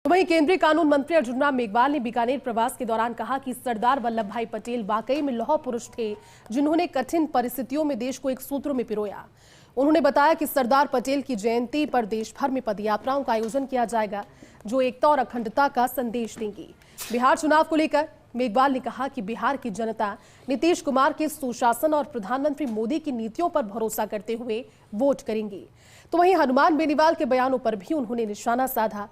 तो वहीं केंद्रीय कानून मंत्री अर्जुन राम मेघवाल ने बीकानेर प्रवास के दौरान कहा कि सरदार वल्लभ भाई पटेल वाकई में लौह पुरुष थे, जिन्होंने कठिन परिस्थितियों में देश को एक सूत्र में पिरोया। उन्होंने बताया कि सरदार पटेल की जयंती पर देश भर में पदयात्राओं का आयोजन किया जाएगा, जो एकता और अखंडता का संदेश देंगी। बिहार चुनाव को लेकर मेघवाल ने कहा कि बिहार की जनता नीतीश कुमार के सुशासन और प्रधानमंत्री मोदी की नीतियों पर भरोसा करते हुए वोट करेंगी। तो वहीं हनुमान बेनीवाल के बयानों पर भी उन्होंने निशाना साधा।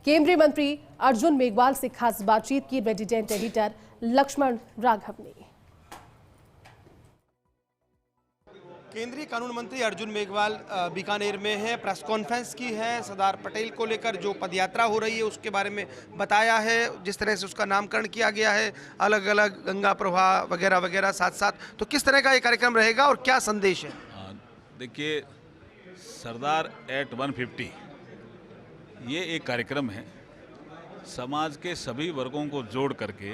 केंद्रीय मंत्री अर्जुन मेघवाल से खास बातचीत की रेजिडेंट एडिटर लक्ष्मण राघव ने। केंद्रीय कानून मंत्री अर्जुन मेघवाल बीकानेर में है, प्रेस कॉन्फ्रेंस की है। सरदार पटेल को लेकर जो पदयात्रा हो रही है उसके बारे में बताया है, जिस तरह से उसका नामकरण किया गया है, अलग अलग गंगा प्रवाह वगैरह वगैरह साथ साथ। तो किस तरह का ये कार्यक्रम रहेगा और क्या संदेश है? देखिए, सरदार एट 150 ये एक कार्यक्रम है। समाज के सभी वर्गों को जोड़ करके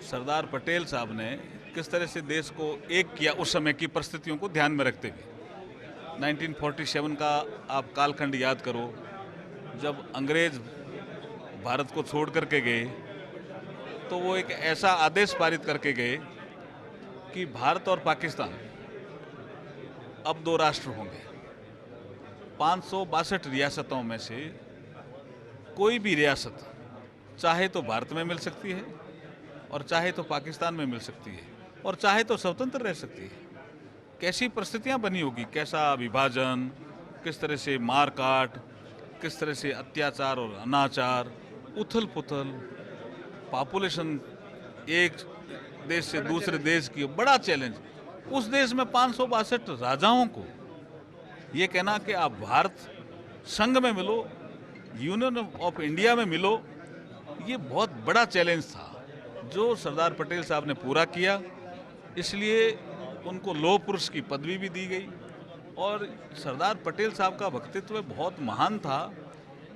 सरदार पटेल साहब ने किस तरह से देश को एक किया, उस समय की परिस्थितियों को ध्यान में रखते हुए। 1947 का आप कालखंड याद करो, जब अंग्रेज भारत को छोड़ करके गए तो वो एक ऐसा आदेश पारित करके गए कि भारत और पाकिस्तान अब दो राष्ट्र होंगे। 562 रियासतों में से कोई भी रियासत चाहे तो भारत में मिल सकती है और चाहे तो पाकिस्तान में मिल सकती है और चाहे तो स्वतंत्र रह सकती है। कैसी परिस्थितियां बनी होगी, कैसा विभाजन, किस तरह से मारकाट, किस तरह से अत्याचार और अनाचार, उथल पुथल, पॉपुलेशन एक देश से दूसरे देश की बड़ा चैलेंज। उस देश में 562 राजाओं को ये कहना कि आप भारत संघ में मिलो, यूनियन ऑफ इंडिया में मिलो, ये बहुत बड़ा चैलेंज था जो सरदार पटेल साहब ने पूरा किया। इसलिए उनको लौह पुरुष की पदवी भी दी गई और सरदार पटेल साहब का व्यक्तित्व बहुत महान था।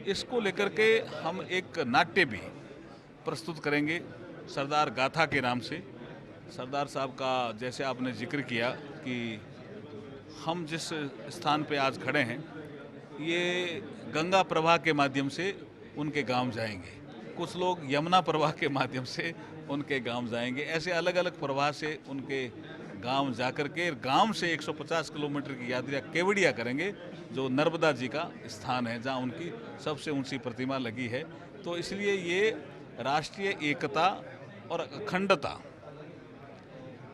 इसको लेकर के हम एक नाट्य भी प्रस्तुत करेंगे सरदार गाथा के नाम से। सरदार साहब का जैसे आपने जिक्र किया कि हम जिस स्थान पे आज खड़े हैं, ये गंगा प्रवाह के माध्यम से उनके गांव जाएंगे, कुछ लोग यमुना प्रवाह के माध्यम से उनके गांव जाएंगे। ऐसे अलग अलग प्रवाह से उनके गांव जाकर के गांव से 150 किलोमीटर की यात्रा केवड़िया करेंगे, जो नर्मदा जी का स्थान है जहां उनकी सबसे ऊंची प्रतिमा लगी है। तो इसलिए ये राष्ट्रीय एकता और अखंडता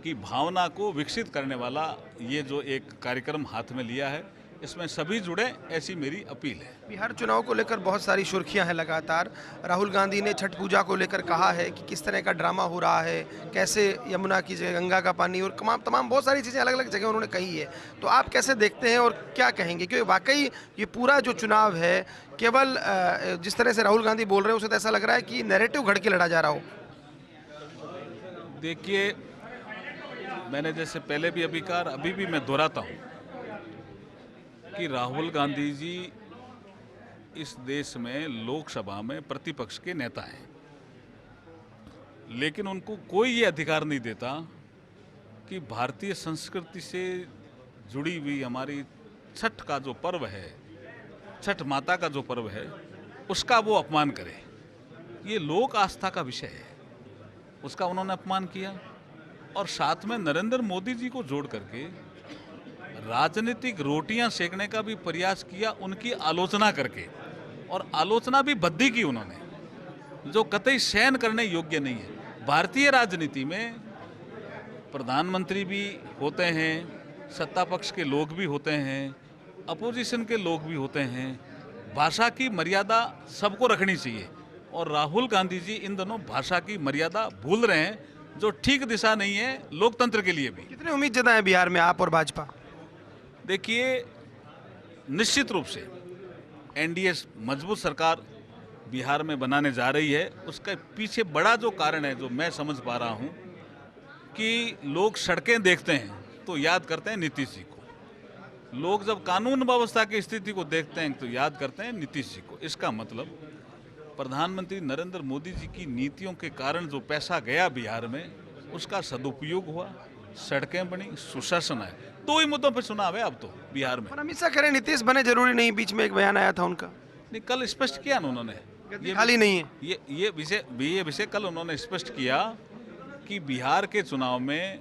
की भावना को विकसित करने वाला ये जो एक कार्यक्रम हाथ में लिया है, इसमें सभी जुड़े, ऐसी मेरी अपील है। बिहार चुनाव को लेकर बहुत सारी सुर्खियां हैं लगातार। राहुल गांधी ने छठ पूजा को लेकर कहा है कि किस तरह का ड्रामा हो रहा है, कैसे यमुना की जगह गंगा का पानी और तमाम बहुत सारी चीज़ें अलग अलग जगह उन्होंने कही है। तो आप कैसे देखते हैं और क्या कहेंगे? क्योंकि वाकई ये पूरा जो चुनाव है, केवल जिस तरह से राहुल गांधी बोल रहे हैं उसे तो ऐसा लग रहा है कि नैरेटिव घड़ के लड़ा जा रहा हो। देखिए, मैंने जैसे पहले भी अभी कहा, अभी भी मैं दोहराता हूँ कि राहुल गांधी जी इस देश में लोकसभा में प्रतिपक्ष के नेता हैं, लेकिन उनको कोई ये अधिकार नहीं देता कि भारतीय संस्कृति से जुड़ी हुई हमारी छठ का जो पर्व है, छठ माता का जो पर्व है, उसका वो अपमान करे। ये लोक आस्था का विषय है, उसका उन्होंने अपमान किया। और साथ में नरेंद्र मोदी जी को जोड़ करके राजनीतिक रोटियां सेकने का भी प्रयास किया, उनकी आलोचना करके, और आलोचना भी भद्दी की उन्होंने, जो कतई सहन करने योग्य नहीं है। भारतीय राजनीति में प्रधानमंत्री भी होते हैं, सत्ता पक्ष के लोग भी होते हैं, अपोजिशन के लोग भी होते हैं। भाषा की मर्यादा सबको रखनी चाहिए और राहुल गांधी जी इन दोनों भाषा की मर्यादा भूल रहे हैं, जो ठीक दिशा नहीं है लोकतंत्र के लिए भी। कितनी उम्मीद जताएं बिहार में आप और भाजपा? देखिए, निश्चित रूप से एनडीए मजबूत सरकार बिहार में बनाने जा रही है। उसके पीछे बड़ा जो कारण है, जो मैं समझ पा रहा हूं, कि लोग सड़कें देखते हैं तो याद करते हैं नीतीश जी को। लोग जब कानून व्यवस्था की स्थिति को देखते हैं तो याद करते हैं नीतीश जी को। इसका मतलब प्रधानमंत्री नरेंद्र मोदी जी की नीतियों के कारण जो पैसा गया बिहार में, उसका सदुपयोग हुआ, सड़कें बनी, सुशासन है। दो ही मुद्दों पर चुनाव है अब तो बिहार में। अमित शाह कह रहे नीतीश बने जरूरी नहीं, बीच में एक बयान आया था उनका। नहीं, कल स्पष्ट किया ना उन्होंने गद्दी खाली नहीं है। ये विषय कल उन्होंने स्पष्ट किया कि बिहार के चुनाव में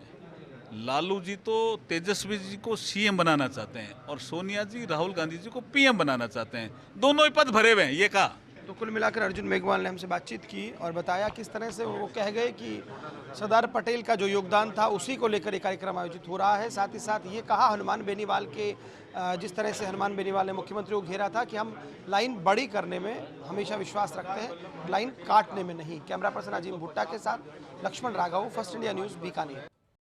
लालू जी तो तेजस्वी जी को सीएम बनाना चाहते हैं और सोनिया जी राहुल गांधी जी को पीएम बनाना चाहते हैं, दोनों ही पद भरे हुए हैं, ये कहा। तो कुल मिलाकर अर्जुन मेघवाल ने हमसे बातचीत की और बताया किस तरह से वो कह गए कि सरदार पटेल का जो योगदान था उसी को लेकर ये कार्यक्रम आयोजित हो रहा है। साथ ही साथ ये कहा हनुमान बेनीवाल के जिस तरह से हनुमान बेनीवाल ने मुख्यमंत्री को घेरा था कि हम लाइन बड़ी करने में हमेशा विश्वास रखते हैं, लाइन काटने में नहीं। कैमरा पर्सन अजीम भुट्टा के साथ Lakshman Raghav, first India news, Bikaner.